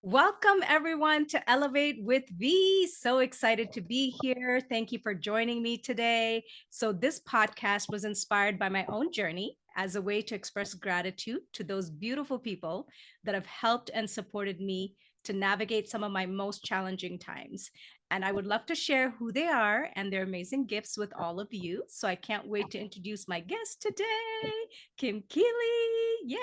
Welcome, everyone, to Elevate with V. So excited to be here. Thank you for joining me today. So, this podcast was inspired by my own journey as a way to express gratitude to those beautiful people that have helped and supported me to navigate some of my most challenging times. And I would love to share who they are and their amazing gifts with all of you. So, I can't wait to introduce my guest today, Kim Keeley. Yay!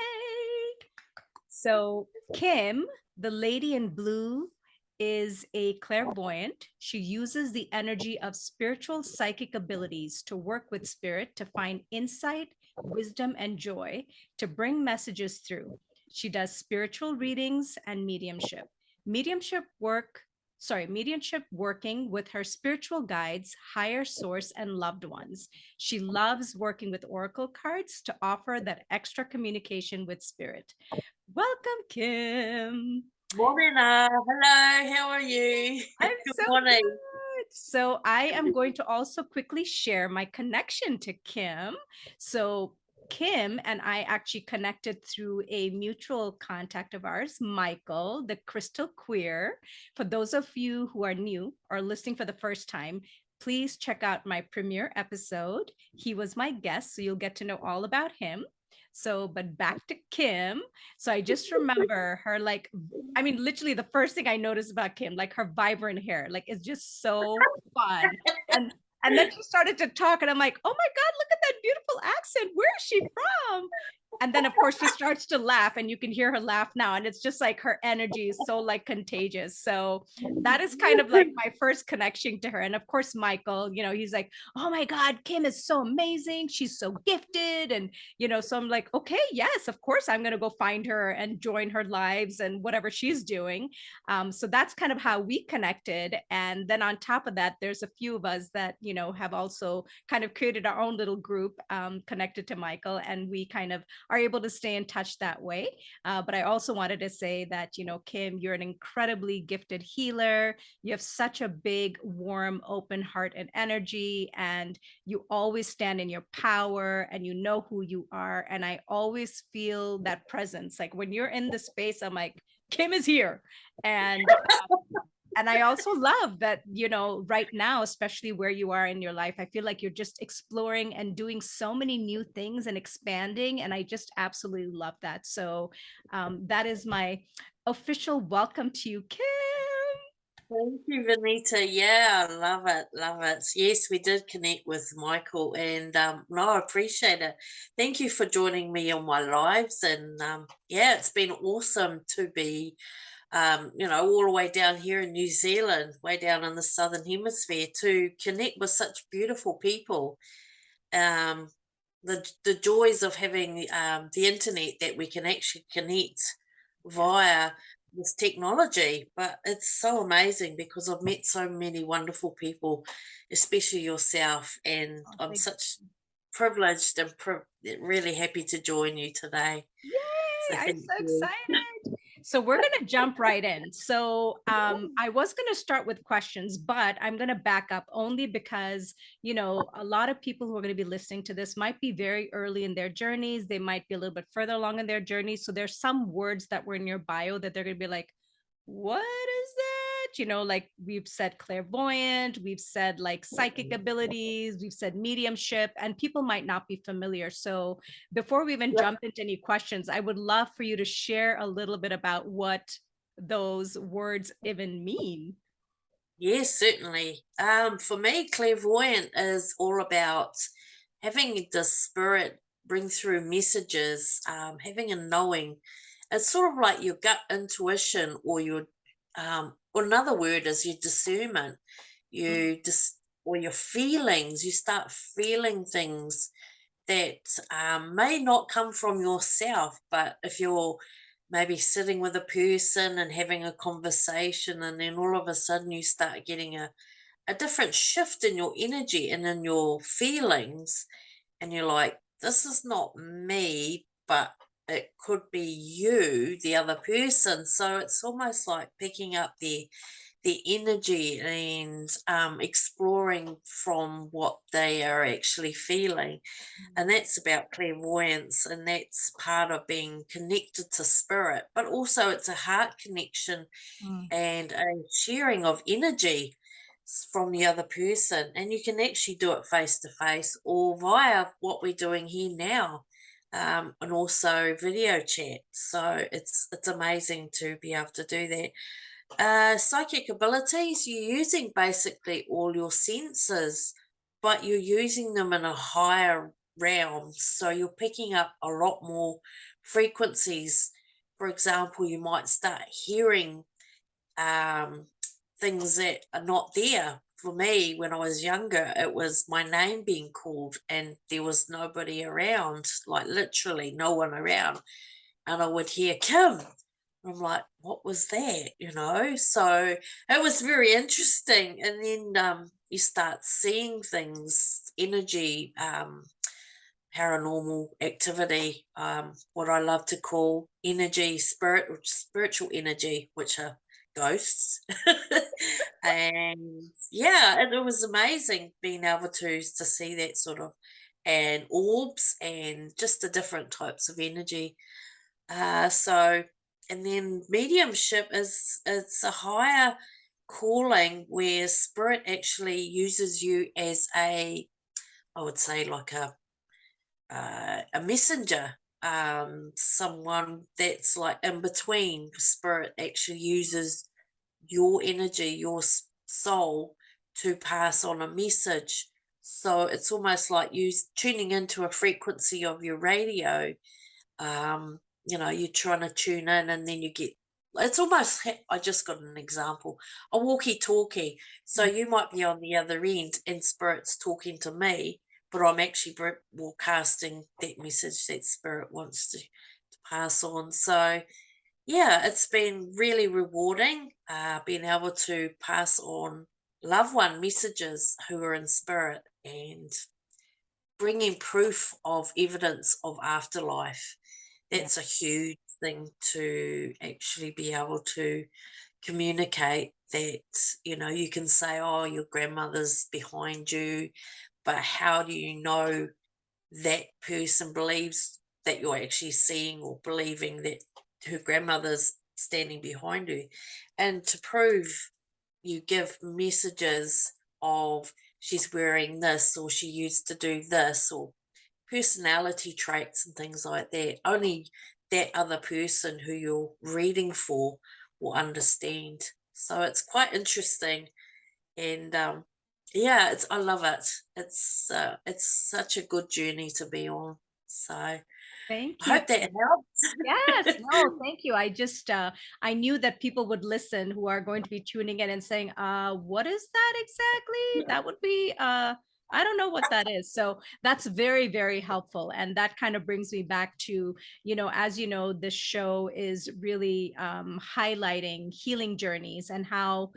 So, Kim, the lady in blue, is a clairvoyant. She uses the energy of spiritual psychic abilities to work with spirit to find insight, wisdom, and joy to bring messages through. She does spiritual readings and mediumship. Mediumship work, mediumship working with her spiritual guides, higher source, and loved ones. She loves working with oracle cards to offer that extra communication with spirit. Welcome, Kim. Morning, hello, how are you? I'm Good so morning. good. So, I am going to also quickly share my connection to Kim. So, Kim and I actually connected through a mutual contact of ours, Michael, the Crystal Queer. For those of you who are new or listening for the first time, please check out my premiere episode. He was my guest, so you'll get to know all about him. So, but back to Kim. So I just remember her like, I mean, literally the first thing I noticed about Kim, like her vibrant hair, like it's just so fun. And and then she started to talk, and I'm like, oh my God, look at that beautiful accent. Where is she from? And then of course she starts to laugh, and you can hear her laugh now. And it's just like her energy is so like contagious. So that is kind of like my first connection to her. And of course, Michael, he's like, oh my God, Kim is so amazing. She's so gifted. And so I'm like, okay, yes, of course I'm going to go find her and join her lives and whatever she's doing. So that's kind of how we connected. And then on top of that, there's a few of us that have also kind of created our own little group connected to Michael, and we kind of are able to stay in touch that way. But I also wanted to say that Kim, you're an incredibly gifted healer. You have such a big, warm, open heart and energy, and you always stand in your power, and you know who you are. And I always feel that presence. Like when you're in the space, I'm like, Kim is here. And I also love that, right now, especially where you are in your life, I feel like you're just exploring and doing so many new things and expanding. And I just absolutely love that. So that is my official welcome to you, Kim. Thank you, Vanita. Yeah, I love it, love it. Yes, we did connect with Michael, and no, I appreciate it. Thank you for joining me on my lives, and yeah, it's been awesome to be, all the way down here in New Zealand, way down in the southern hemisphere, to connect with such beautiful people. Um, the joys of having the internet, that we can actually connect via this technology. But it's so amazing because I've met so many wonderful people, especially yourself, and Oh, I'm thank such privileged and really happy to join you today. So Yay! I'm thank so you. excited. So we're going to jump right in. So I was going to start with questions, but I'm going to back up only because, a lot of people who are going to be listening to this might be very early in their journeys. They might be a little bit further along in their journey. So there's some words that were in your bio that they're going to be like, what is that? Like we've said clairvoyant, we've said like psychic abilities, we've said mediumship, and people might not be familiar. So before we even Yep. jump into any questions, I would love for you to share a little bit about what those words even mean. Yes, certainly. For me, clairvoyant is all about having the spirit bring through messages, having a knowing. It's sort of like your gut intuition, or or another word is your discernment. Mm, Or your feelings. You start feeling things that may not come from yourself, but if you're maybe sitting with a person and having a conversation, and then all of a sudden you start getting a different shift in your energy and in your feelings, and you're like, this is not me, but it could be you, the other person. So it's almost like picking up their energy and exploring from what they are actually feeling. And that's about clairvoyance, and that's part of being connected to spirit, but also it's a heart connection Mm, and a sharing of energy from the other person. And you can actually do it face to face or via what we're doing here now, and also video chat. So it's amazing to be able to do that. Psychic abilities, you're using basically all your senses, but you're using them in a higher realm. So you're picking up a lot more frequencies. For example, you might start hearing um, things that are not there. For me, when I was younger, it was my name being called, and there was nobody around, like literally no one around. And I would hear Kim. I'm like, what was that? So it was very interesting. And then you start seeing things, energy, paranormal activity, what I love to call energy, spiritual energy, which are ghosts. And yeah, and it was amazing being able to see that sort of, and orbs and just the different types of energy. So, and then mediumship is it's a higher calling where spirit actually uses you as I would say like a messenger, someone that's like in between. Spirit actually uses your energy, your soul, to pass on a message. So it's almost like you tuning into a frequency of your radio. You're trying to tune in, and then you get, it's almost, I just got an example, a walkie talkie. So mm. you might be on the other end and spirit's talking to me, but I'm actually broadcasting that message that spirit wants to pass on. So yeah, it's been really rewarding, being able to pass on loved one messages who are in spirit, and bringing proof of evidence of afterlife. Yeah. That's a huge thing to actually be able to communicate that. You can say, oh, your grandmother's behind you, but how do you know that person believes that you're actually seeing, or believing that her grandmother's standing behind you? And to prove, you give messages of, she's wearing this, or she used to do this, or personality traits and things like that. Only that other person who you're reading for will understand. So it's quite interesting. And yeah, I love it. It's such a good journey to be on. So I Thank you. hope that helps. Yes, no, thank you. I knew that people would listen who are going to be tuning in and saying, what is that exactly? That would be I don't know what that is. So that's very, very helpful. And that kind of brings me back to, as you know, this show is really highlighting healing journeys and how,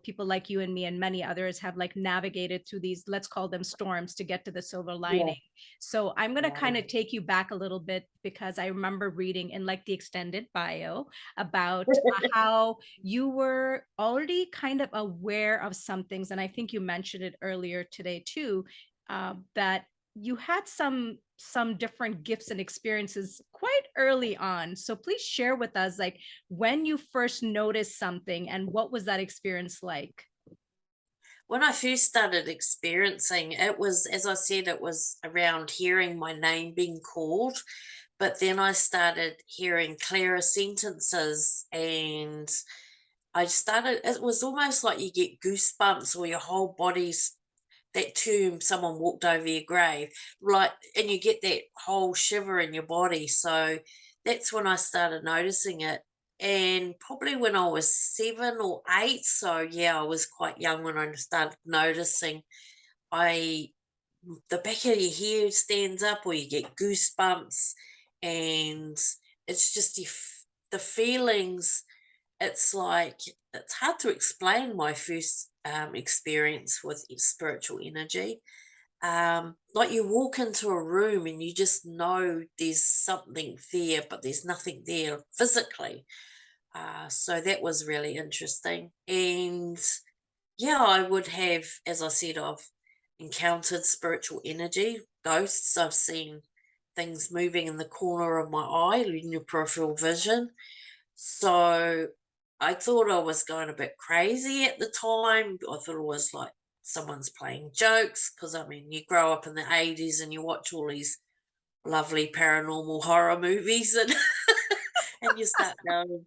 people like you and me and many others have like navigated through these, let's call them storms, to get to the silver Yeah, lining. So I'm going to yeah, kind of take you back a little bit, because I remember reading in like the extended bio about how you were already kind of aware of some things. And I think you mentioned it earlier today too, that you had some different gifts and experiences quite early on. So please share with us like when you first noticed something and what was that experience like? When I first started experiencing it, was, as I said, it was around hearing my name being called. But then I started hearing clearer sentences, and it was almost like you get goosebumps, or your whole body's, that term, someone walked over your grave, like, and you get that whole shiver in your body. So that's when I started noticing it. And probably when I was 7 or 8. So yeah, I was quite young when I started noticing. I The back of your hair stands up, or you get goosebumps, and it's just the feelings. It's like, it's hard to explain my first experience with spiritual energy. Like, you walk into a room and you just know there's something there, but there's nothing there physically. So that was really interesting. And yeah, I would have, as I said, I've encountered spiritual energy, ghosts. I've seen things moving in the corner of my eye, in your peripheral vision. So I thought I was going a bit crazy at the time. I thought it was like someone's playing jokes because, I mean, you grow up in the 80s and you watch all these lovely paranormal horror movies and, and you start going,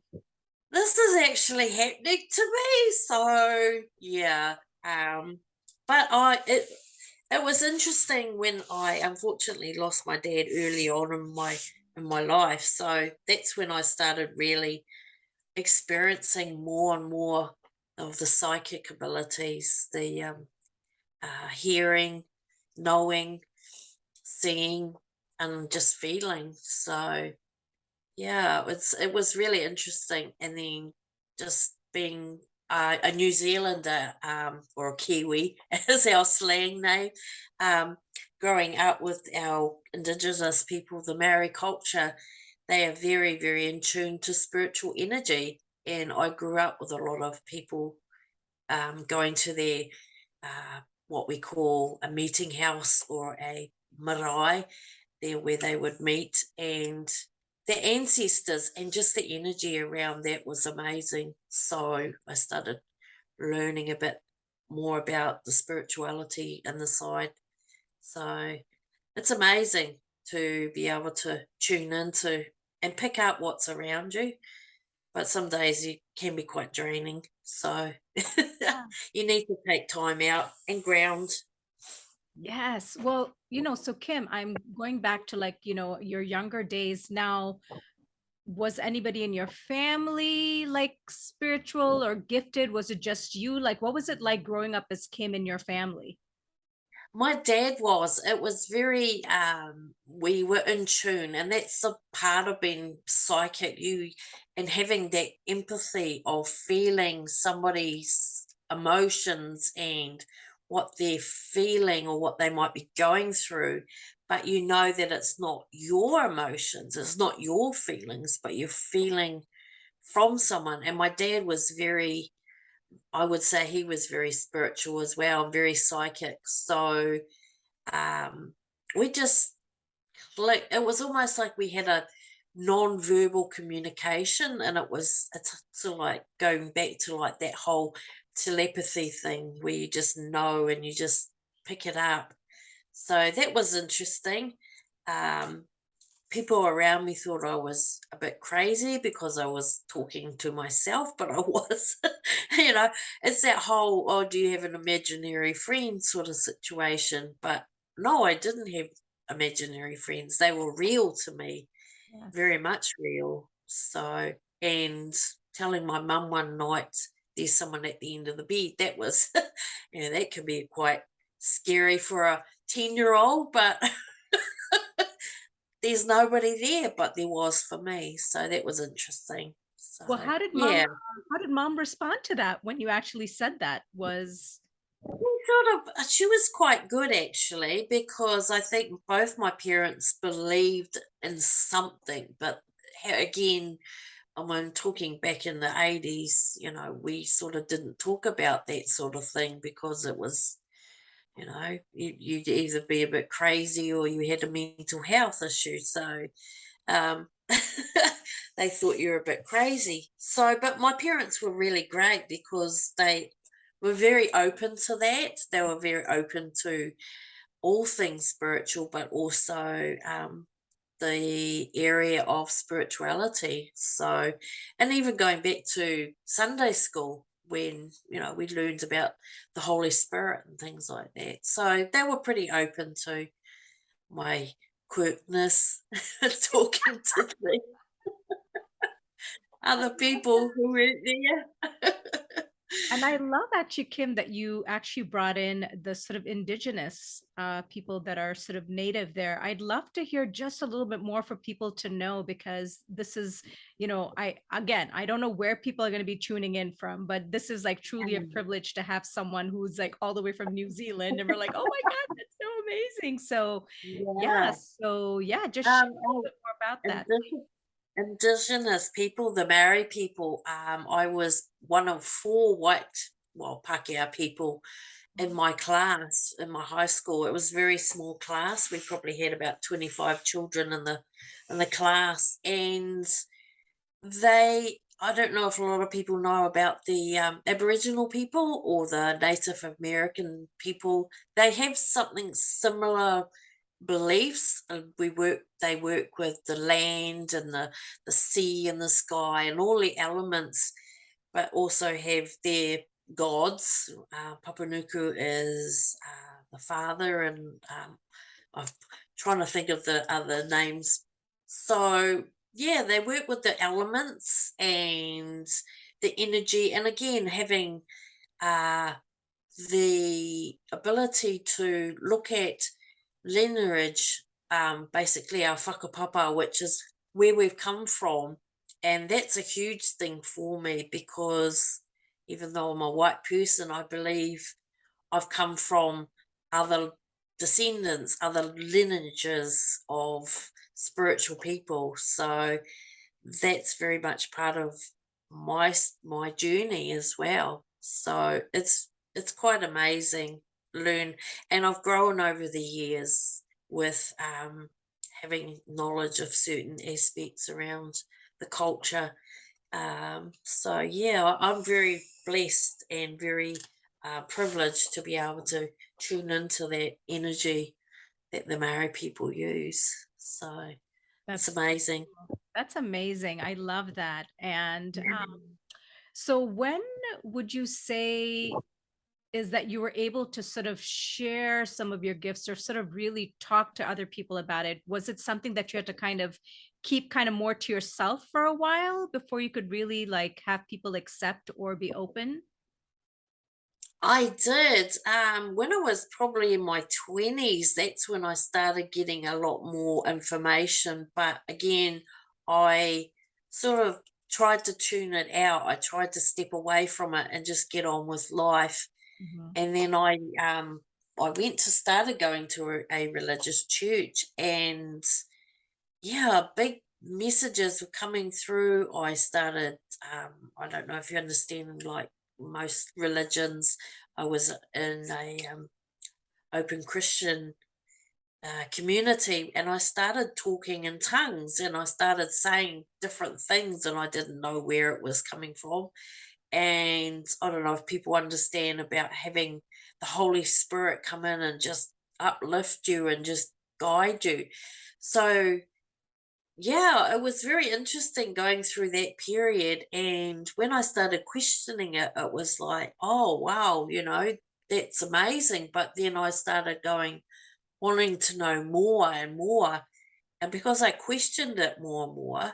this is actually happening to me. So yeah, um, but it was interesting when I unfortunately lost my dad early on in my life. So that's when I started really experiencing more and more of the psychic abilities, the hearing, knowing, seeing, and just feeling. So yeah, it was really interesting, and then just being a New Zealander, or a Kiwi, as our slang name, um, growing up with our Indigenous people, the Maori culture, they are very, very in tune to spiritual energy, and I grew up with a lot of people going to their what we call a meeting house or a marae, there where they would meet, and their ancestors and just the energy around that was amazing. So I started learning a bit more about the spirituality and the side. So it's amazing to be able to tune into and pick up what's around you. But some days it can be quite draining. So Yeah. you need to take time out and ground. Yes. Well, so Kim, I'm going back to like, your younger days now. Was anybody in your family like spiritual or gifted? Was it just you? Like, what was it like growing up as Kim in your family? My dad was. It was very we were in tune, and that's a part of being psychic, you and having that empathy of feeling somebody's emotions and what they're feeling or what they might be going through, but you know that it's not your emotions, it's not your feelings, but you're feeling from someone. And my dad was very, I would say he was very spiritual as well, very psychic. So um, we just like, it was almost like we had a non-verbal communication, and it's sort of like going back to like that whole telepathy thing where you just know and you just pick it up. So that was interesting. Um, People around me thought I was a bit crazy because I was talking to myself, but I was. you know, it's that whole, oh, do you have an imaginary friend sort of situation. But no, I didn't have imaginary friends. They were real to me, Yes. very much real. So, and telling my mum one night there's someone at the end of the bed, that was, that can be quite scary for a 10-year-old, but there's nobody there, but there was for me, so that was interesting. So, Well, yeah, how did mom respond to that when you actually said that? Was sort of she was quite good actually, because I think both my parents believed in something, but again, I'm talking back in the 80s, we sort of didn't talk about that sort of thing because it was, you'd either be a bit crazy or you had a mental health issue. So um, they thought you were a bit crazy. So, but my parents were really great because they were very open to that. They were very open to all things spiritual, but also the area of spirituality. So, and even going back to Sunday school when, we learned about the Holy Spirit and things like that. So they were pretty open to my quirkness, talking to the other people who were there. And I love actually, Kim, that you actually brought in the sort of indigenous people that are sort of native there. I'd love to hear just a little bit more for people to know because this is, I don't know where people are going to be tuning in from, but this is like truly a privilege to have someone who's like all the way from New Zealand, and we're like, oh my God, that's so amazing. So Yeah. yeah, just share Um, a little bit more about and that, this please. Indigenous people, the Maori people. I was one of 4 white, well, Pākehā people in my class, in my high school. It was a very small class. We probably had about 25 children in the class, and I don't know if a lot of people know about the Aboriginal people or the Native American people. They have something similar beliefs. They work with the land and the sea and the sky and all the elements, but also have their gods. Papanuku is the father, and I'm trying to think of the other names. So yeah, they work with the elements and the energy, and again having uh, the ability to look at lineage, basically our whakapapa, which is where we've come from. And that's a huge thing for me because even though I'm a white person, I believe I've come from other descendants, other lineages of spiritual people. So that's very much part of my journey as well. So it's quite amazing learn, and I've grown over the years with having knowledge of certain aspects around the culture. So yeah, I'm very blessed and very privileged to be able to tune into that energy that the Maori people use. So it's That's amazing. that's amazing. I love that. And Yeah. so when would you say is that you were able to sort of share some of your gifts or sort of really talk to other people about it? Was it something that you had to kind of keep kind of more to yourself for a while before you could really like have people accept or be open? I did. When I was probably in my 20s, that's when I started getting a lot more information. But again, I sort of tried to tune it out. I tried to step away from it and just get on with life. Mhm. And then I went to started going to a religious church, and yeah, big messages were coming through. I started, I don't know if you understand, like most religions, I was in a open Christian community, and I started talking in tongues, and I started saying different things, and I didn't know where it was coming from. And I don't know if people understand about having the Holy Spirit come in and just uplift you and just guide you. So yeah, it was very interesting going through that period. And when I started questioning it, it was like, oh, wow, that's amazing. But then I started wanting to know more and more. And because I questioned it more and more,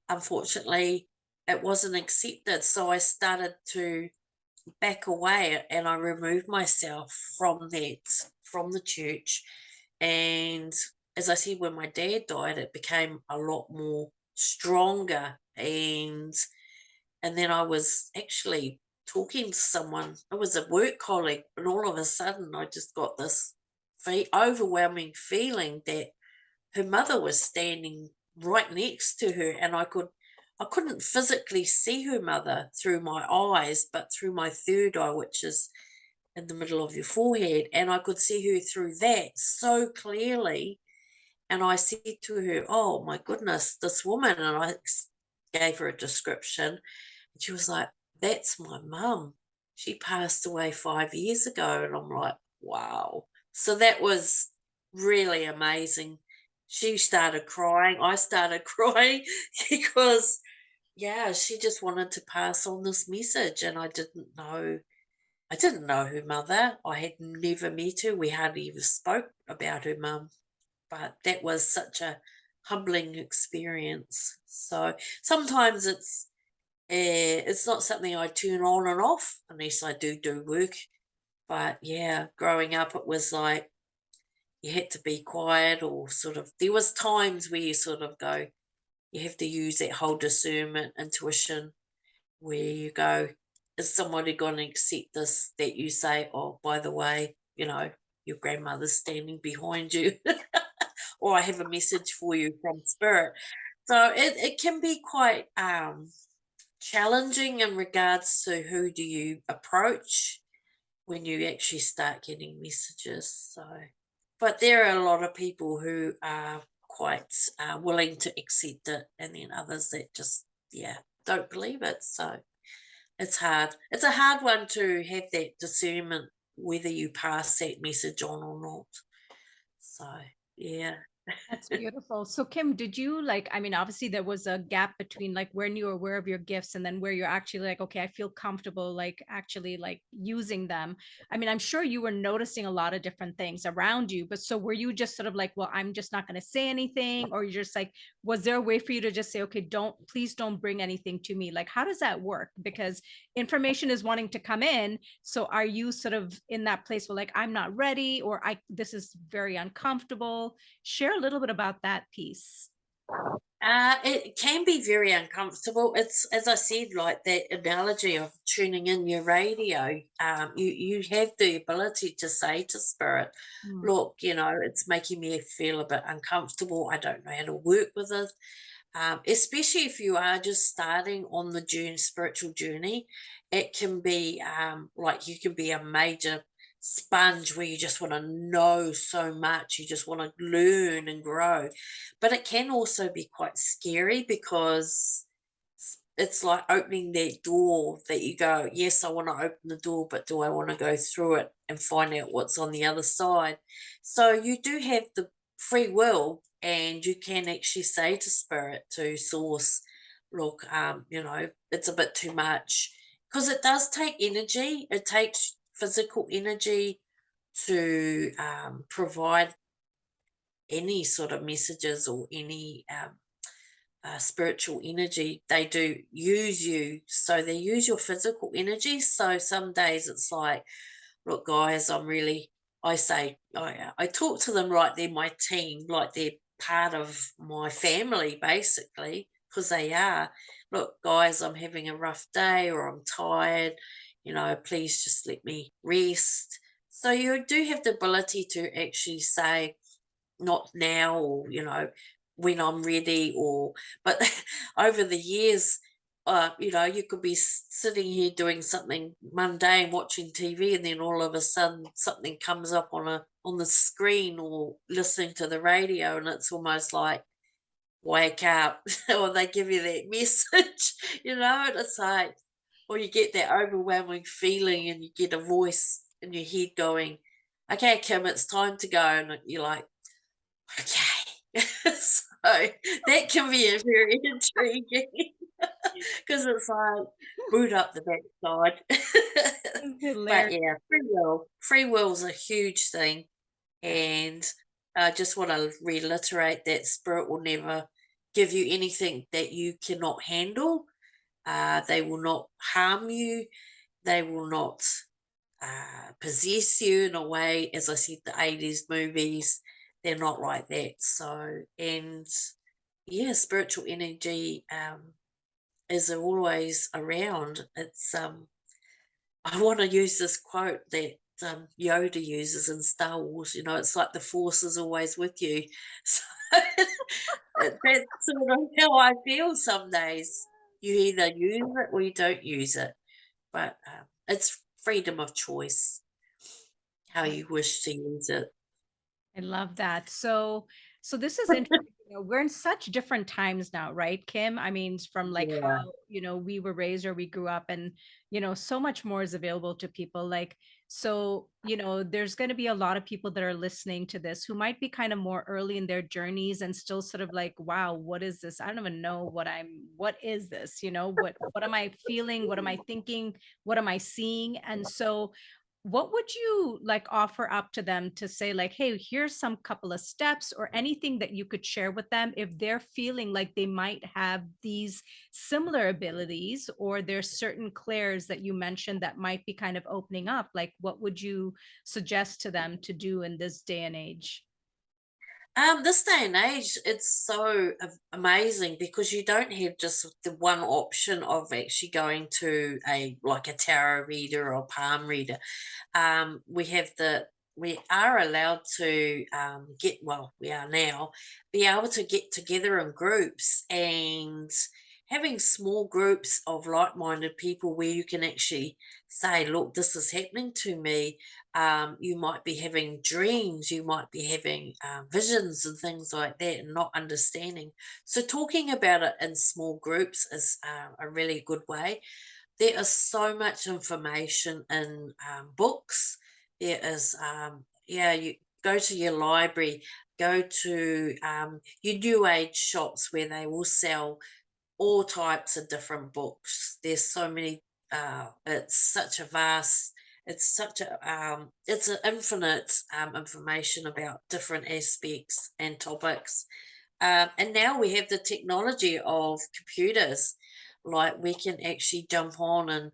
unfortunately, it wasn't accepted. So I started to back away and I removed myself from the church. And as I said, when my dad died, it became a lot more stronger. And then I was actually talking to someone, it was a work colleague, and all of a sudden I just got this overwhelming feeling that her mother was standing right next to her, and I couldn't physically see her mother through my eyes, but through my third eye, which is in the middle of your forehead, and I could see her through that so clearly. And I said to her, oh my goodness, this woman, and gave her a description, and she was like, that's my mum. She passed away 5 years ago. And I'm like, wow. So that was really amazing. She started crying. I started crying because, yeah, she just wanted to pass on this message. And I didn't know. I didn't know her mother. I had never met her. We hardly ever spoke about her mum. But that was such a humbling experience. So sometimes it's not something I turn on and off unless I do work. But yeah, growing up, it was like you had to be quiet, or sort of, there was times where you sort of go, you have to use that whole discernment, intuition, where you go, is somebody going to accept this, that you say, oh, by the way, your grandmother's standing behind you, or I have a message for you from spirit. So it can be quite challenging in regards to who do you approach when you actually start getting messages. So, but there are a lot of people who are quite willing to accept it, and then others that just, yeah, don't believe it. So it's hard. It's a hard one to have that discernment whether you pass that message on or not. So, yeah. That's beautiful. So Kim, did you like, I mean, obviously there was a gap between like when you were aware of your gifts and then where you're actually like, okay, I feel comfortable like actually like using them. I mean, I'm sure you were noticing a lot of different things around you, but so were you just sort of like, well, I'm just not going to say anything, or you're just like, was there a way for you to just say, okay, please don't bring anything to me? Like, how does that work? Because information is wanting to come in. So are you sort of in that place where like, I'm not ready, or this is very uncomfortable? Share a little bit about that piece. It can be very uncomfortable. It's, as I said, like that analogy of tuning in your radio. You have the ability to say to spirit, Mm. "Look, it's making me feel a bit uncomfortable. I don't know how to work with it." Especially if you are just starting on the spiritual journey, it can be like you can be a major sponge where you just want to know so much, you just want to learn and grow. But it can also be quite scary because it's like opening that door that you go, yes, I want to open the door, but do I want to go through it and find out what's on the other side? So you do have the free will, and you can actually say to spirit, to source, look, it's a bit too much, because it does take energy. It takes physical energy to provide any sort of messages or any spiritual energy. They do use you, so they use your physical energy. So some days it's like, look, guys, I say, I talk to them like they're my team, like they're part of my family, basically, because they are. Look, guys, I'm having a rough day, or I'm tired, please just let me rest. So you do have the ability to actually say, not now, or when I'm ready, or but over the years, you could be sitting here doing something mundane, watching TV, and then all of a sudden something comes up on the screen, or listening to the radio, and it's almost like, wake up, or they give you that message, and it's like, or you get that overwhelming feeling, and you get a voice in your head going, okay, Kim, it's time to go, and you're like, okay. So that can be a very intriguing, because it's like, boot up the backside. It's But hilarious. yeah, free will's a huge thing, and I just want to reiterate that spirit will never give you anything that you cannot handle. They will not harm you. They will not possess you in a way. As I said, the 80s movies, they're not like that. So, and yeah, spiritual energy is always around. It's I want to use this quote that Yoda uses in Star Wars. It's like the Force is always with you. So that's sort of how I feel some days. You either use it or you don't use it, but it's freedom of choice how you wish to use it. I love that. So this is interesting. We're in such different times now, right, Kim? I mean, from like Yeah. how, we were raised or we grew up, and, so much more is available to people. Like, so, there's going to be a lot of people that are listening to this who might be kind of more early in their journeys and still sort of like, wow, what is this? I don't even know what is this? What am I feeling? What am I thinking? What am I seeing? And so, what would you like offer up to them to say like, hey, here's some couple of steps or anything that you could share with them if they're feeling like they might have these similar abilities, or there's certain clairs that you mentioned that might be kind of opening up? Like, what would you suggest to them to do in this day and age? This day and age, it's so amazing, because you don't have just the one option of actually going to a tarot reader or palm reader. We have we are allowed to we are now be able to get together in groups, and having small groups of like-minded people where you can actually say, look, this is happening to me. You might be having dreams, you might be having visions and things like that, and not understanding. So talking about it in small groups is a really good way. There is so much information in books. There is, yeah, you go to your library, go to your new age shops where they will sell all types of different books. There's so many, it's such a vast, it's an infinite information about different aspects and topics. And now we have the technology of computers. Like we can actually jump on and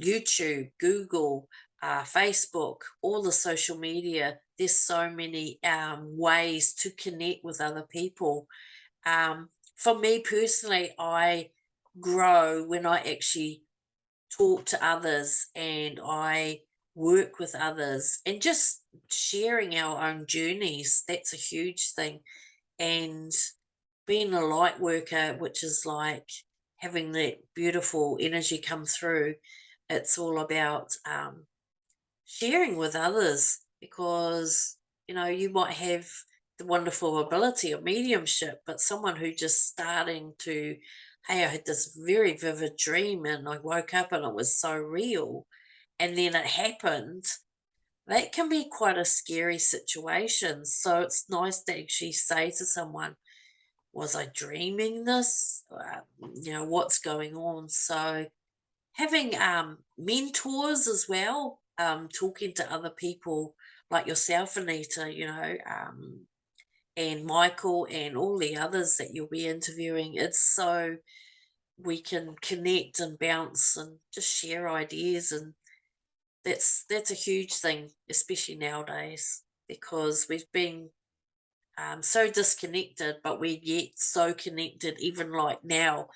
YouTube, Google, Facebook, all the social media. There's so many ways to connect with other people. For me personally, I grow when I actually talk to others and I work with others, and just sharing our own journeys. That's a huge thing. And being a light worker, which is like having that beautiful energy come through, it's all about sharing with others, because you might have the wonderful ability of mediumship, but someone who just starting to, hey, I had this very vivid dream and I woke up and it was so real, and then it happened. That can be quite a scary situation. So it's nice to actually say to someone, was I dreaming this? What's going on? So having mentors as well, talking to other people like yourself, Anita, and Michael and all the others that you'll be interviewing. It's so we can connect and bounce and just share ideas, and that's a huge thing, especially nowadays, because we've been so disconnected, but we get so connected, even like now,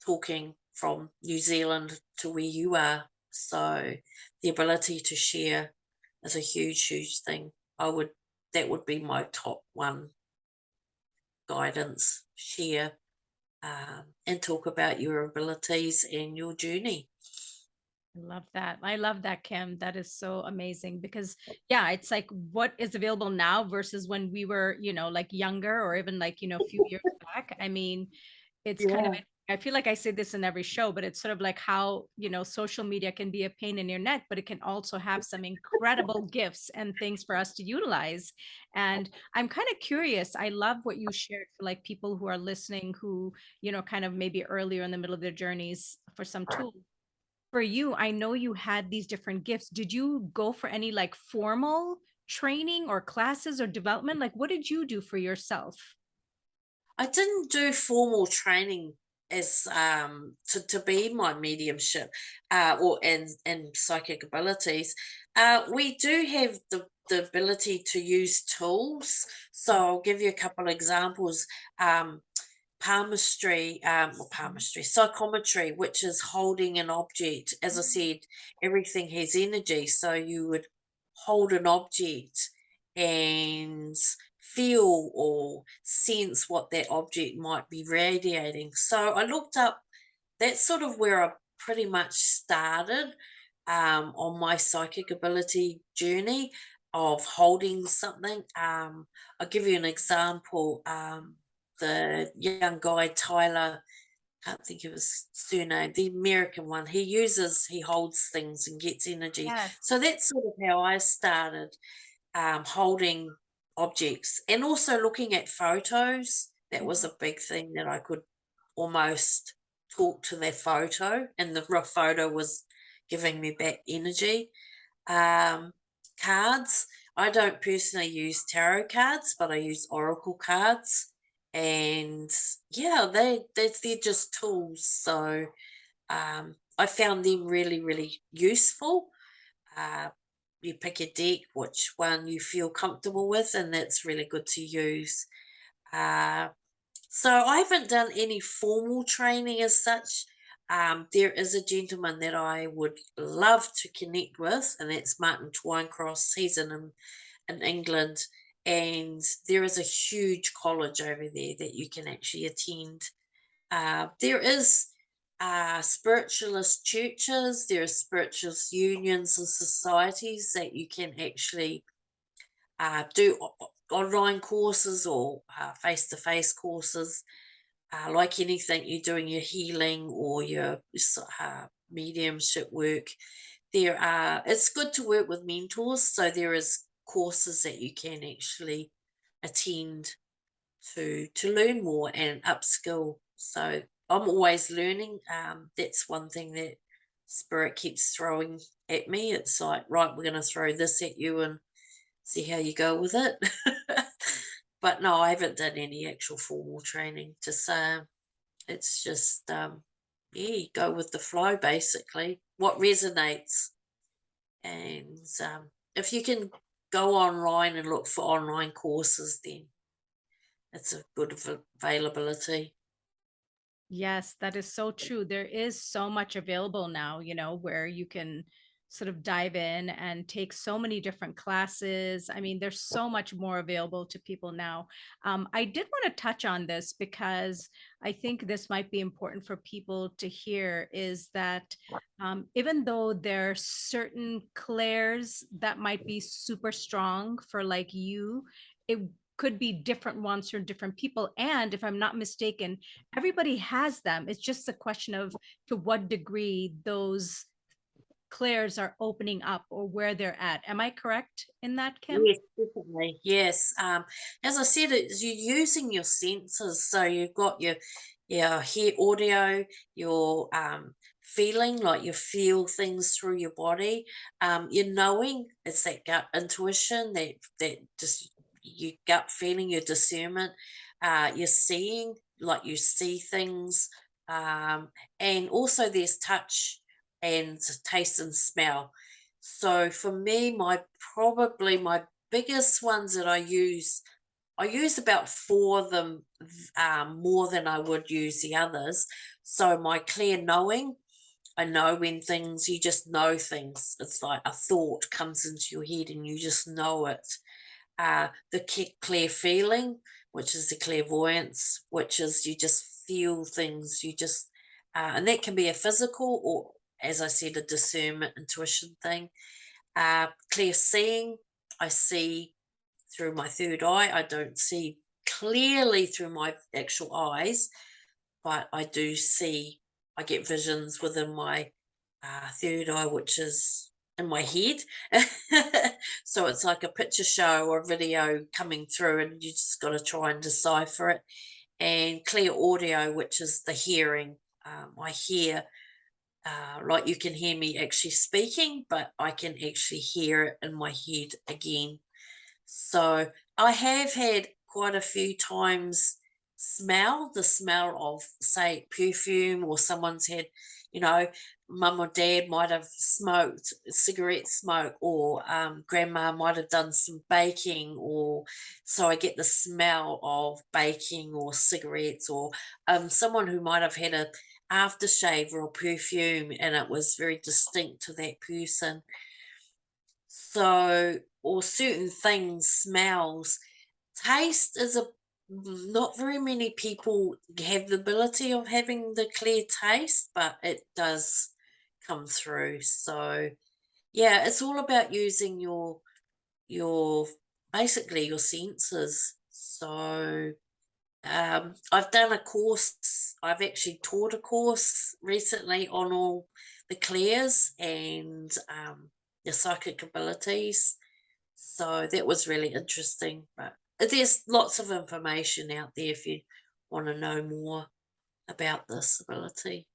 talking from New Zealand to where you are. So the ability to share is a huge, huge thing. That would be my top one guidance: share, and talk about your abilities and your journey. I love that. I love that, Kim. That is so amazing because, yeah, it's like what is available now versus when we were, like younger or even like, a few years back. I mean, it's kind of, Yeah. I feel like I say this in every show, but it's sort of like how, social media can be a pain in your neck, but it can also have some incredible gifts and things for us to utilize. And I'm kind of curious. I love what you shared for like people who are listening who, kind of maybe earlier in the middle of their journeys for some tools. For you, I know you had these different gifts. Did you go for any like formal training or classes or development? Like, what did you do for yourself? I didn't do formal training as to be my mediumship or and psychic abilities. We do have the ability to use tools. So I'll give you a couple of examples. Um, palmistry, psychometry, which is holding an object. As I said, everything has energy. So you would hold an object and feel or sense what that object might be radiating. So I looked up, that's sort of where I pretty much started on my psychic ability journey of holding something. I'll give you an example. The young guy, Tyler, can't think of his surname, the American one, he holds things and gets energy. Yes. So that's sort of how I started holding objects, and also looking at photos. That was a big thing, that I could almost talk to their photo, and the photo was giving me back energy. Um, Cards. I don't personally use tarot cards, but I use oracle cards, and yeah, they're just tools. So I found them really, really useful. Uh, you pick a deck, which one you feel comfortable with, and that's really good to use. Uh, so I haven't done any formal training as such. There is a gentleman that I would love to connect with, and that's Martin Twincross. He's in England, and there is a huge college over there that you can actually attend. There is spiritualist churches, there are spiritualist unions and societies that you can actually do online courses or face-to-face courses. Like anything, you're doing your healing or your mediumship work. It's good to work with mentors, so there is courses that you can actually attend to learn more and upskill. So I'm always learning. That's one thing that spirit keeps throwing at me. It's like, right, we're going to throw this at you and see how you go with it. But no, I haven't done any actual formal training. Just it's just yeah, you go with the flow basically. What resonates, and if you can go online and look for online courses, then it's a good availability. Yes, that is so true. There is so much available now, where you can sort of dive in and take so many different classes. I mean, there's so much more available to people now. I did want to touch on this because I think this might be important for people to hear is that even though there are certain clairs that might be super strong for like you, it could be different ones for different people. And if I'm not mistaken, everybody has them. It's just a question of to what degree those clairs are opening up or where they're at. Am I correct in that, Kim? Yes, definitely. Yes. As I said, it's you're using your senses. So you've got your hear audio, your feeling, like you feel things through your body. Your knowing, it's that gut intuition, that just your gut feeling, your discernment. You're seeing, like you see things. Um, and also there's touch and taste and smell. So for me, probably my biggest ones that I use about four of them more than I would use the others. So my clear knowing, I know when things, you just know things. It's like a thought comes into your head and you just know it. The clear feeling, which is the clairvoyance, which is you just feel things, and that can be a physical or, as I said, a discernment, intuition thing. Clear seeing, I see through my third eye. I don't see clearly through my actual eyes, but I do see, I get visions within my third eye, which is in my head. So it's like a picture show or a video coming through, and you just got to try and decipher it. And clear audio, which is the hearing. I hear, like you can hear me actually speaking, but I can actually hear it in my head again. So I have had quite a few times the smell of, say, perfume, or someone's had, you know, mum or dad might have smoked cigarette smoke, or grandma might have done some baking, or so I get the smell of baking or cigarettes, or someone who might have had a aftershave or a perfume and it was very distinct to that person. So, or certain things, smells. Taste is not very many people have the ability of having the clear taste, but it does come through. So, yeah, it's all about using your basically your senses. So, I've done a course. I've actually taught a course recently on all the clairs and the psychic abilities. So that was really interesting. But there's lots of information out there if you want to know more about this ability.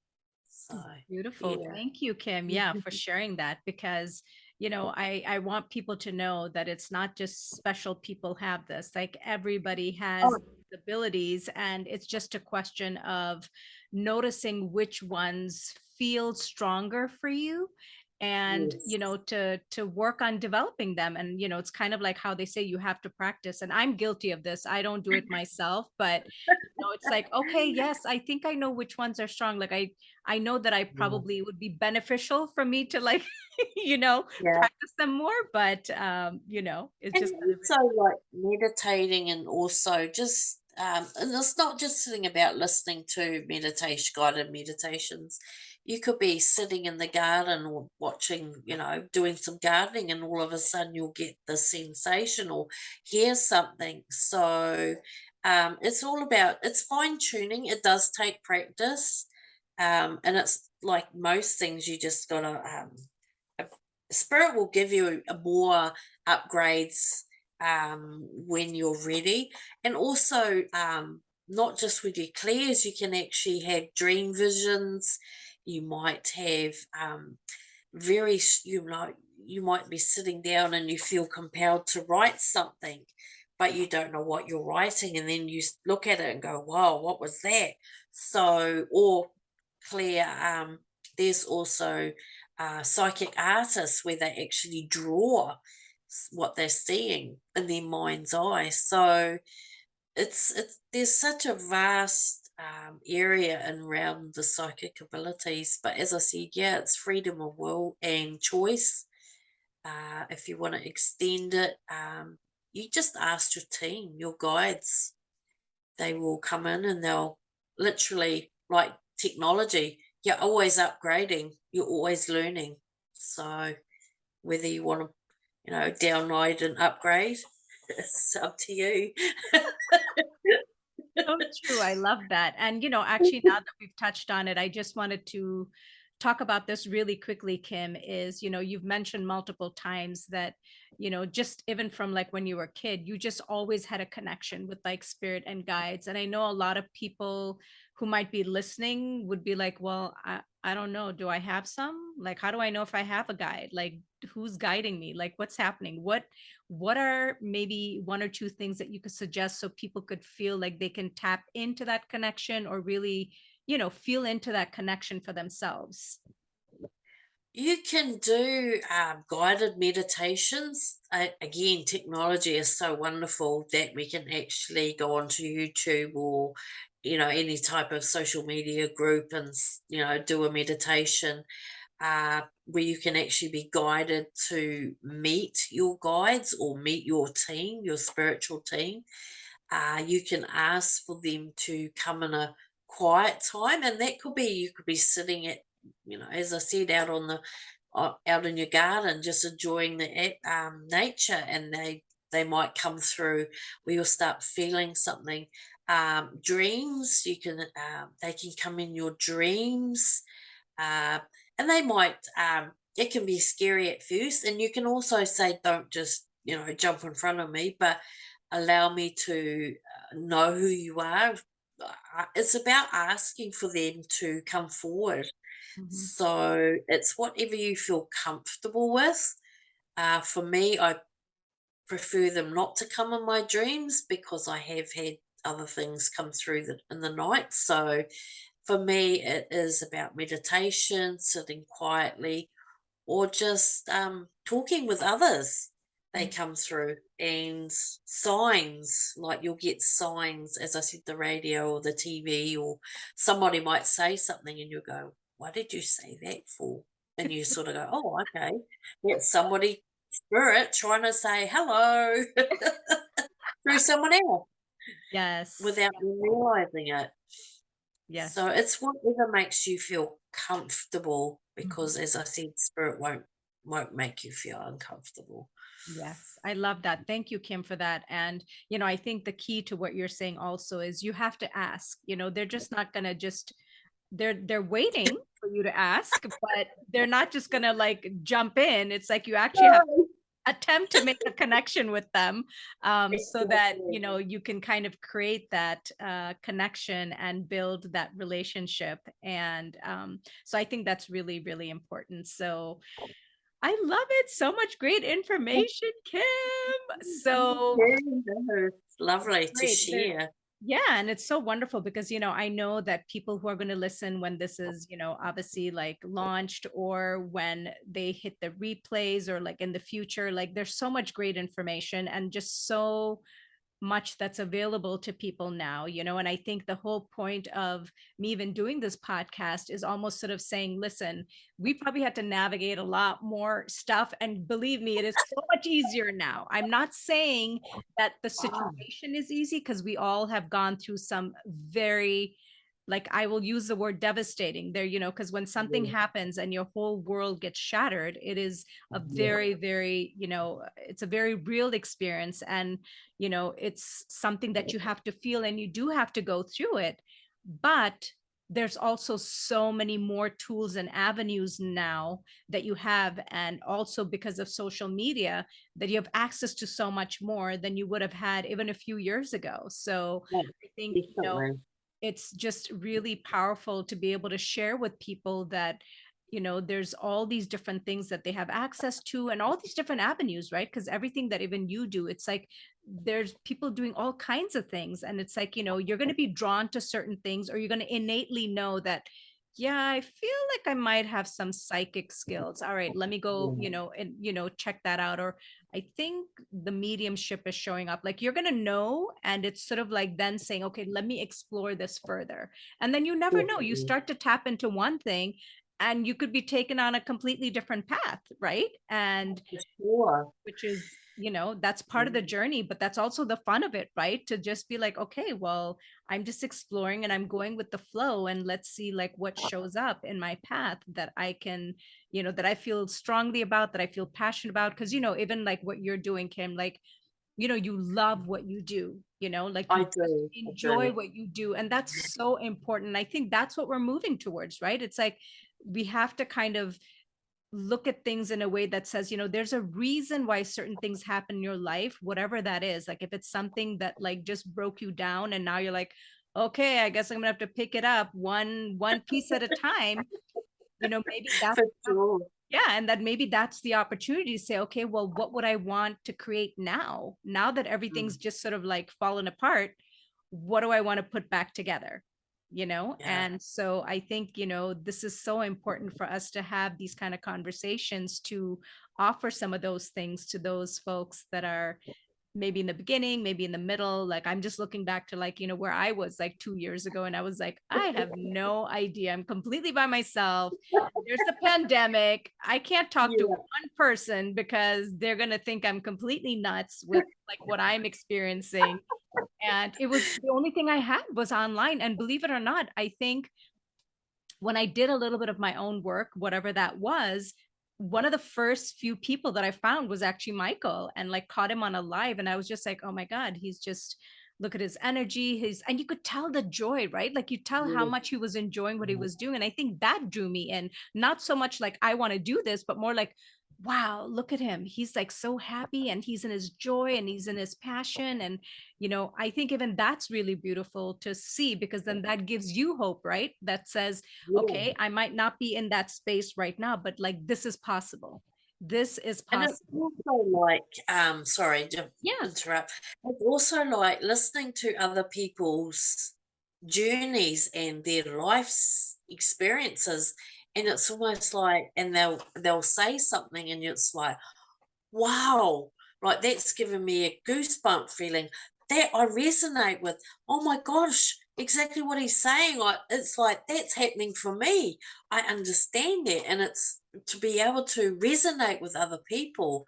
So Beautiful. yeah. Thank you, Kim. Yeah, for sharing that because, I want people to know that it's not just special people have this. Like everybody has Oh, these abilities, and it's just a question of noticing which ones feel stronger for you and Yes. to work on developing them. And it's kind of like how they say you have to practice, and I'm guilty of this. I don't do it myself, but it's like, okay, yes, I think I know which ones are strong. Like I know that I Yeah. probably would be beneficial for me to like Yeah. practice them more, but it's And just kind of also like meditating, and also just and it's not just sitting about listening to meditation, guided meditations. You could be sitting in the garden or watching, doing some gardening, and all of a sudden you'll get the sensation or hear something. So it's all about, it's fine tuning. It does take practice. And it's like most things, you just gotta uh, spirit will give you a more upgrades when you're ready. And also, not just with your clears, you can actually have dream visions. You might have you might be sitting down and you feel compelled to write something, but you don't know what you're writing, and then you look at it and go, wow, what was that? So, or clear, there's also psychic artists where they actually draw what they're seeing in their mind's eye. So it's there's such a vast area and around the psychic abilities. But as I said, yeah, it's freedom of will and choice. If you want to extend it, you just ask your team, your guides. They will come in and they'll literally, like technology, you're always upgrading, you're always learning. So whether you want to, download and upgrade, it's up to you. so true. I love that. And, actually, now that we've touched on it, I just wanted to talk about this really quickly, Kim. Is, you've mentioned multiple times that, just even from like when you were a kid, you just always had a connection with like spirit and guides. And I know a lot of people who might be listening would be like, well, I don't know. Do I have some? Like, how do I know if I have a guide? Like, who's guiding me? Like, what's happening? What are maybe one or two things that you could suggest so people could feel like they can tap into that connection, or really, feel into that connection for themselves? You can do guided meditations. Again, technology is so wonderful that we can actually go onto YouTube or, any type of social media group and, do a meditation where you can actually be guided to meet your guides or meet your team, your spiritual team. You can ask for them to come in a quiet time, and that could be, you could be sitting at, as I said, out on the out in your garden, just enjoying the nature, and they might come through where you'll start feeling something. Dreams, you can they can come in your dreams, uh, and they might it can be scary at first, and you can also say, don't just jump in front of me, but allow me to know who you are. It's about asking for them to come forward. Mhm. So it's whatever you feel comfortable with. For me, I prefer them not to come in my dreams because I have had other things come through in the night. So for me, it is about meditation, sitting quietly, or just talking with others. They Mhm. come through, and signs, like you'll get signs, as I said, the radio or the TV, or somebody might say something and you go, why did you say that for? And you sort of go, oh, okay. That's somebody, spirit, trying to say hello through someone else Yes. without you realizing it. So Yes. it's whatever makes you feel comfortable, Mhm. because as I said, spirit won't make you feel uncomfortable. Yes, I love that. Thank you, Kim, for that. And, I think the key to what you're saying also is you have to ask. They're just not gonna just they're waiting for you to ask, but they're not just gonna like jump in. It's like you actually have Right. attempt to make a connection with them, so that Exactly. you can kind of create that connection and build that relationship. And so I think that's really, really important. So I love it. So much great information, Kim. So Yeah, no, it's lovely to great. share. Yeah, and it's so wonderful because, I know that people who are going to listen when this is, obviously like launched, or when they hit the replays, or like in the future, like there's so much great information and just so much that's available to people now, and I think the whole point of me even doing this podcast is almost sort of saying, listen, we probably had to navigate a lot more stuff, and believe me, it is so much easier now. I'm not saying that the Wow. situation is easy, because we all have gone through some very, like, I will use the word devastating there, because when something Yeah. happens and your whole world gets shattered, it is a Yeah. very, very, it's a very real experience. And it's something that you have to feel, and you do have to go through it. But there's also so many more tools and avenues now that you have, and also because of social media, that you have access to so much more than you would have had even a few years ago. So Yeah, I think, definitely. it's just really powerful to be able to share with people that, there's all these different things that they have access to, and all these different avenues, right? Because everything that even you do, it's like there's people doing all kinds of things, and it's like, you're going to be drawn to certain things, or you're going to innately know that, yeah, I feel like I might have some psychic skills. All right, let me go, Yeah. and check that out. Or I think the mediumship is showing up. Like, you're going to know, and it's sort of like then saying, okay, let me explore this further. And then you never know. You Definitely. start to tap into one thing, and you could be taken on a completely different path, right? And For sure. which is, that's part of the journey, but that's also the fun of it, right? To just be like, okay, well, I'm just exploring, and I'm going with the flow, and let's see like what shows up in my path that I can, that I feel strongly about, that I feel passionate about. Because, even like what you're doing, Kim, like, you love what you do, like I you just do. I enjoy do. what you do. And that's so important. I think that's what we're moving towards, right? It's like we have to kind of look at things in a way that says, there's a reason why certain things happen in your life, whatever that is. Like if it's something that like just broke you down, and now you're like, okay, I guess I'm gonna have to pick it up one piece at a time, maybe that's For sure. yeah, and that maybe that's the opportunity to say, okay, well, what would I want to create now that everything's Mm, just sort of like fallen apart? What do I want to put back together? yeah. And so I think, this is so important for us to have these kind of conversations, to offer some of those things to those folks that are maybe in the beginning, maybe in the middle. Like I'm just looking back to, like, where I was like 2 years ago, and I was like, I have no idea. I'm completely by myself. There's a pandemic. I can't talk to Yeah. one person because they're going to think I'm completely nuts with like what I'm experiencing. And it was the only thing I had was online. And believe it or not, I think when I did a little bit of my own work, whatever that was, one of the first few people that I found was actually Michael, and like caught him on a live. And I was just like, oh my God, he's just, look at his energy, and you could tell the joy, right? Like you tell how Yeah. much he was enjoying what he Yeah. was doing. And I think that drew me in, not so much like I want to do this, but more like, wow, look at him. He's like so happy, and he's in his joy, and he's in his passion. And, I think even that's really beautiful to see, because then that gives you hope, right? That says, Yeah. okay, I might not be in that space right now, but like this is possible. This is And it's possible. also like, sorry to Yeah. interrupt. It's also like listening to other people's journeys and their life's experiences. And it's almost like, and they'll say something, and it's like, wow, like that's given me a goosebump feeling that I resonate with. Oh my gosh, exactly what he's saying. Like it's like that's happening for me. I understand that. And it's to be able to resonate with other people.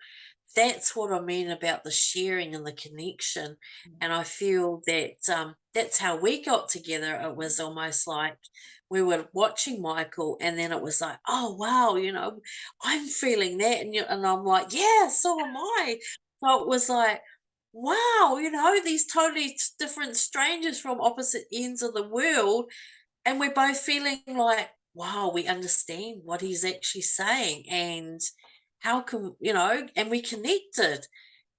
That's what I mean about the sharing and the connection. And I feel that that's how we got together. It was almost like we were watching Michael, and then it was like, oh wow, I'm feeling that, and I'm like, yeah, so am I. So it was like, wow, these totally different strangers from opposite ends of the world, and we're both feeling like, wow, we understand what he's actually saying, and how can and we connected,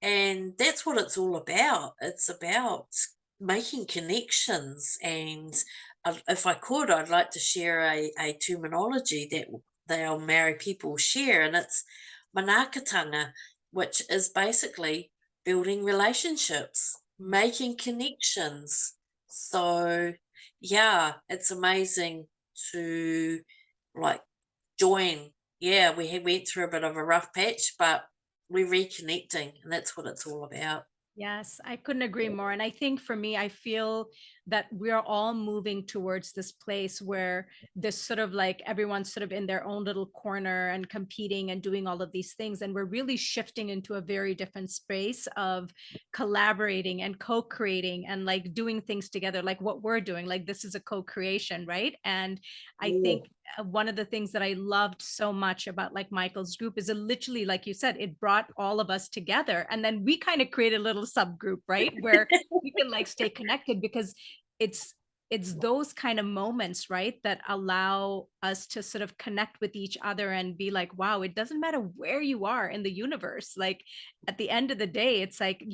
and that's what it's all about. It's about making connections, and if I could, I'd like to share a terminology that our Maori people share, and it's manakatanga, which is basically building relationships, making connections. So yeah, it's amazing to like join. Yeah, went through a bit of a rough patch, but we're reconnecting, and that's what it's all about. Yes, I couldn't agree more. And I think for me, I feel that we're all moving towards this place where this sort of like everyone's sort of in their own little corner and competing and doing all of these things. And we're really shifting into a very different space of collaborating and co creating and like doing things together, like what we're doing. Like this is a co creation, right? And I Yeah. think one of the things that I loved so much about like Michael's group is it literally, like you said, it brought all of us together. And then we kind of create a little subgroup, right? Where we can like stay connected because it's it's those kind of moments, right, that allow us to sort of connect with each other and be like, wow, it doesn't matter where you are in the universe. Like at the end of the day, it's like,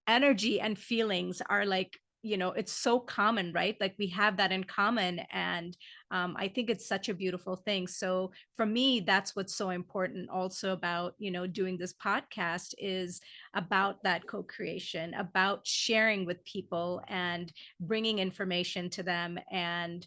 energy and feelings are like, it's so common, right? Like we have that in common. And I think it's such a beautiful thing. So for me, that's what's so important also about, doing this podcast is about that co-creation, about sharing with people and bringing information to them, and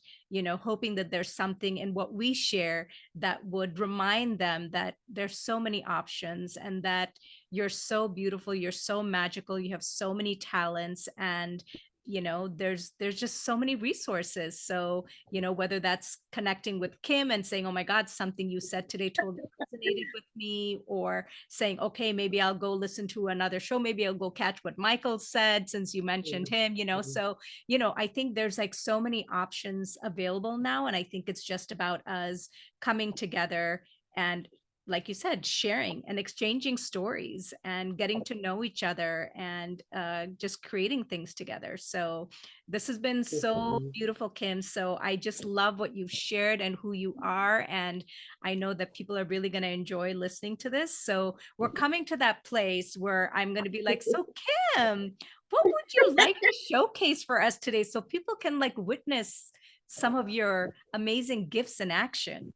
hoping that there's something in what we share that would remind them that there's so many options, and that you're so beautiful, you're so magical, you have so many talents, and there's just so many resources. So whether that's connecting with Kim and saying, oh my god, something you said today totally resonated with me, or saying, okay, maybe I'll go listen to another show, maybe I'll go catch what Michael said since you mentioned him. So I think there's like so many options available now, and I think it's just about us coming together and, like you said, sharing and exchanging stories and getting to know each other, and just creating things together. So this has been so Definitely. beautiful, Kim. So I just love what you've shared and who you are. And I know that people are really going to enjoy listening to this. So we're coming to that place where I'm going to be like, so Kim, what would you like to showcase for us today so people can like witness some of your amazing gifts in action?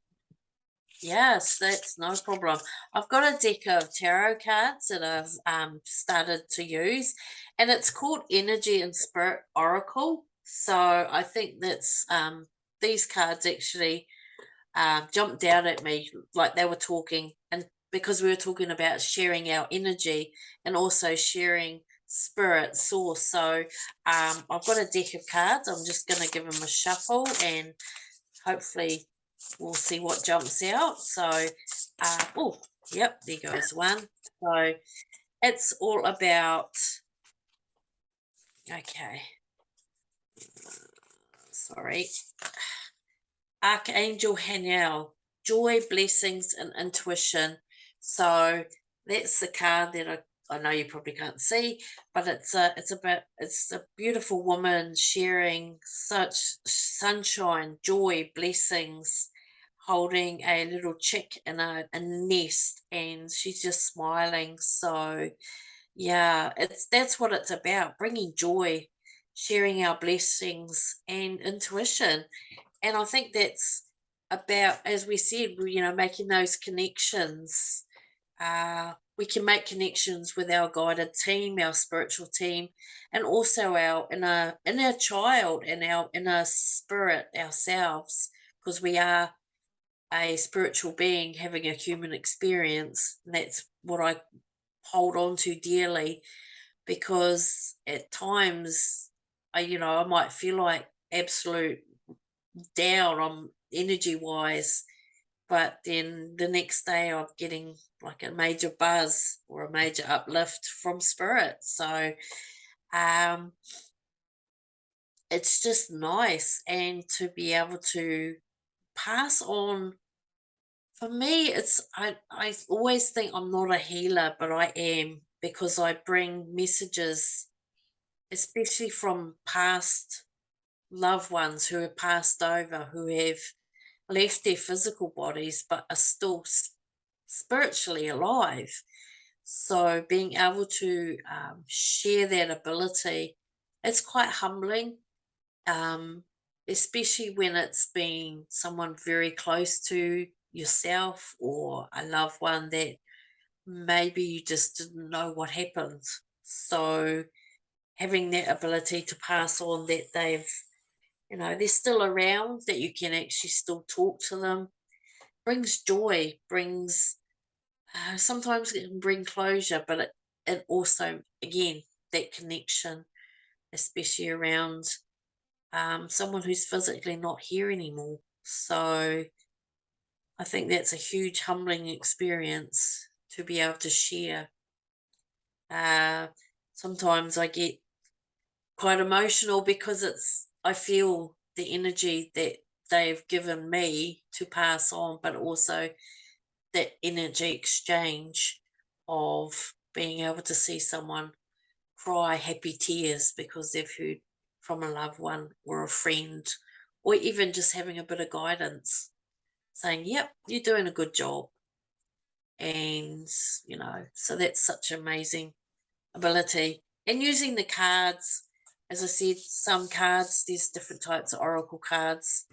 Yes, that's no problem. I've got a deck of tarot cards that I've started to use, and it's called Energy and Spirit Oracle. So I think that's these cards actually jumped out at me like they were talking, and because we were talking about sharing our energy and also sharing spirit source. So I've got a deck of cards. I'm just going to give them a shuffle, and hopefully we'll see what jumps out. So, oh, yep, there goes one. So it's all about, okay, sorry, Archangel Haniel, joy, blessings, and intuition. So that's the card that I know you probably can't see, but it's a beautiful woman sharing such sunshine, joy, blessings, holding a little chick in a nest, and she's just smiling. So yeah, that's what it's about, bringing joy, sharing our blessings and intuition. And I think that's about, as we said, making those connections. We can make connections with our guided team, our spiritual team, and also our inner child and our inner spirit ourselves, because we are a spiritual being having a human experience. And that's what I hold on to dearly, because at times, I might feel like absolute down on energy wise, but then the next day I'm getting like a major buzz or a major uplift from spirit. So um it's just nice, and to be able to pass on. For me, I always think I'm not a healer, but I am, because I bring messages, especially from past loved ones who have passed over, who have left their physical bodies but are still spiritually alive. So being able to share that ability, it's quite humbling, um, especially when it's been someone very close to yourself, or a loved one that maybe you just didn't know what happened. So having that ability to pass on that they've, they're still around, that you can actually still talk to them, brings joy, brings, sometimes it can bring closure, but it also, again, that connection, especially around someone who's physically not here anymore. So I think that's a huge humbling experience to be able to share. Uh, Sometimes I get quite emotional because I feel the energy that they've given me to pass on, but also that energy exchange of being able to see someone cry happy tears because they've heard from a loved one or a friend, or even just having a bit of guidance saying, yep, you're doing a good job. And, so that's such amazing ability. And using the cards, as I said, some cards, there's different types of oracle cards.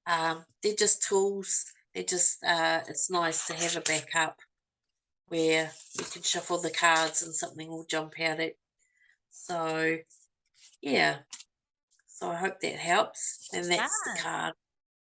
They're just tools. They're just, it's nice to have a backup where you can shuffle the cards and something will jump out at. So, yeah. So I hope that helps. And Yeah. that's the card.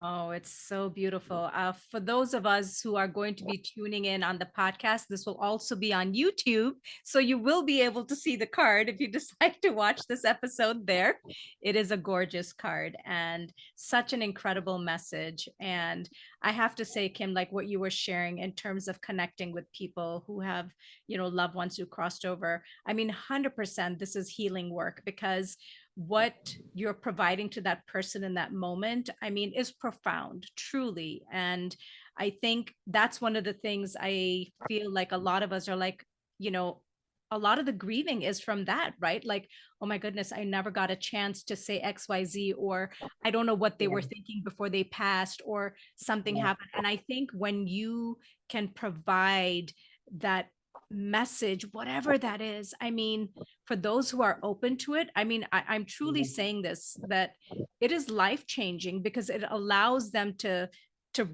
Oh, it's so beautiful. For those of us who are going to be tuning in on the podcast, this will also be on YouTube. So you will be able to see the card if you decide to watch this episode there. It is a gorgeous card and such an incredible message. And I have to say, Kim, like what you were sharing in terms of connecting with people who have, loved ones who crossed over. I mean, 100% this is healing work because what you're providing to that person in that moment, I mean, is profound, truly. And I think that's one of the things I feel like a lot of us are like, you know, a lot of the grieving is from that, right? Like, oh my goodness, I never got a chance to say XYZ, or I don't know what they Yeah. were thinking before they passed, or something Yeah. happened. And I think when you can provide that message, whatever that is, I mean, for those who are open to it, I mean, I'm truly saying this, that it is life changing because it allows them to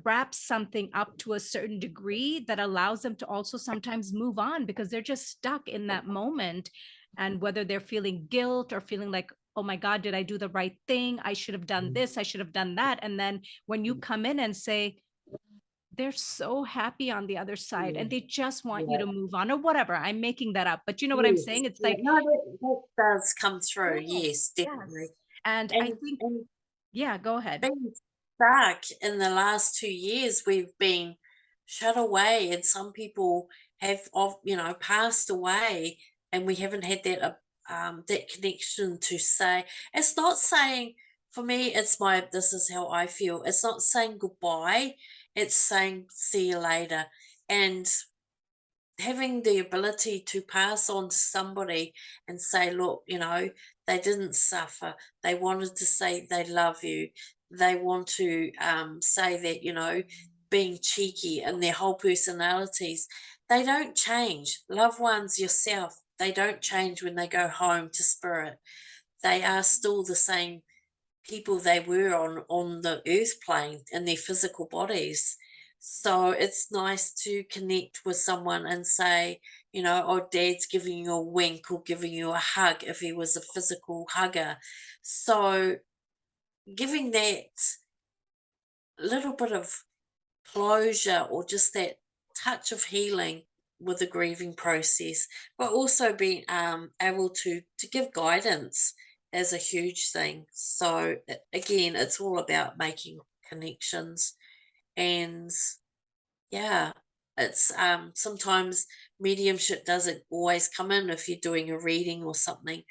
wrap something up to a certain degree that allows them to also sometimes move on because they're just stuck in that moment. And whether they're feeling guilt or feeling like, oh my God, did I do the right thing? I should have done this, I should have done that. And then when you come in and say, they're so happy on the other side and Yeah. they just want you Yeah. to move on or whatever. I'm making that up, but you know what I'm Yes. saying? It's Yeah. like, No, that does come through. yes, Yes, yes. definitely. And I And think, and yeah, go ahead. being stuck in the last 2 years, we've been shut away, and some people have, passed away, and we haven't had that connection to say. It's not saying, for me, it's my. This is how I feel. It's not saying goodbye. It's saying see you later, and having the ability to pass on to somebody and say, look, they didn't suffer. They wanted to say they love you. They want to say that, being cheeky and their whole personalities, they don't change. Loved ones, yourself, they don't change when they go home to spirit. They are still the same people they were on the earth plane in their physical bodies. So it's nice to connect with someone and say, oh, dad's giving you a wink or giving you a hug if he was a physical hugger. So giving that little bit of closure or just that touch of healing with the grieving process, but also being able to give guidance is a huge thing. So again, it's all about making connections. And yeah, it's sometimes mediumship doesn't always come in if you're doing a reading or something.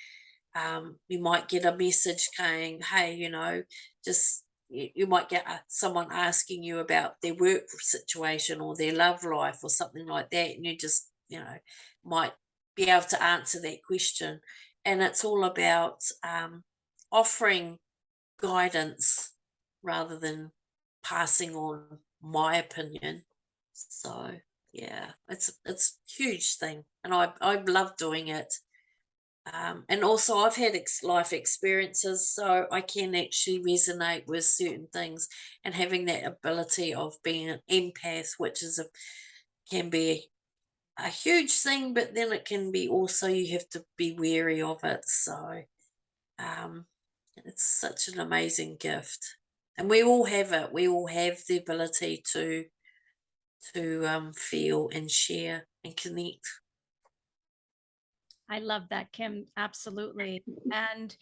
You might get a message saying, hey, just you might get someone asking you about their work situation or their love life or something like that. And you just, might be able to answer that question. And it's all about offering guidance rather than passing on my opinion. So yeah, it's a huge thing. And I love doing it. And also, I've had life experiences, so I can actually resonate with certain things, and having that ability of being an empath, which can be a huge thing, but then it can be also, you have to be wary of it. So um, it's such an amazing gift, and we all have it. We all have the ability to feel and share and connect. I love that, Kim. Absolutely. And,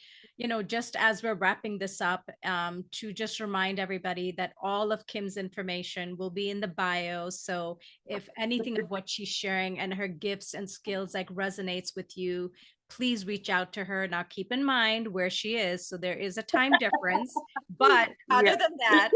just as we're wrapping this up, to just remind everybody that all of Kim's information will be in the bio. So if anything of what she's sharing and her gifts and skills like resonates with you, please reach out to her. Now, keep in mind where she is. So there is a time difference. But other Yeah. than that,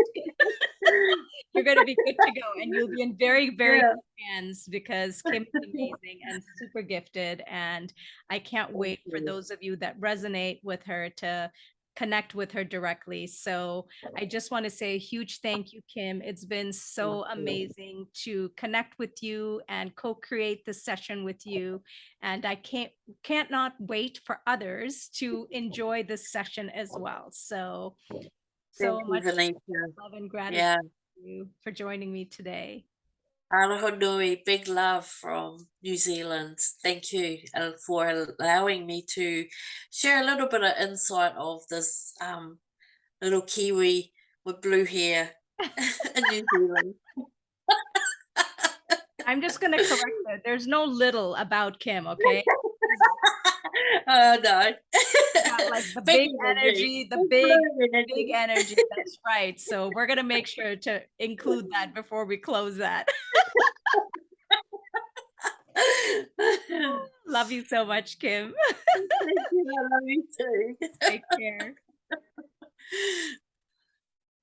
you're going to be good to go, and you'll be in very, very Yeah. good hands because Kim is amazing and super gifted. And I can't Thank wait for you. those of you that resonate with her to connect with her directly. So I just want to say a huge thank you, Kim. It's been Thank so you. amazing to connect with you and co-create this session with you. And I can't not wait for others to enjoy this session as well. So Thank so you, much Vanessa. love and gratitude Yeah. to you for joining me today. Aroha nui, big love from New Zealand. Thank you for allowing me to share a little bit of insight of this little Kiwi with blue hair in New Zealand. I'm just going to correct it. There's no little about Kim, okay? Oh no. Got like the Big big energy. energy, the Big big, blue big energy. energy. That's right. So we're going to make sure to include that before we close that. Love you so much, Kim. Thank you. I love you too. Take care.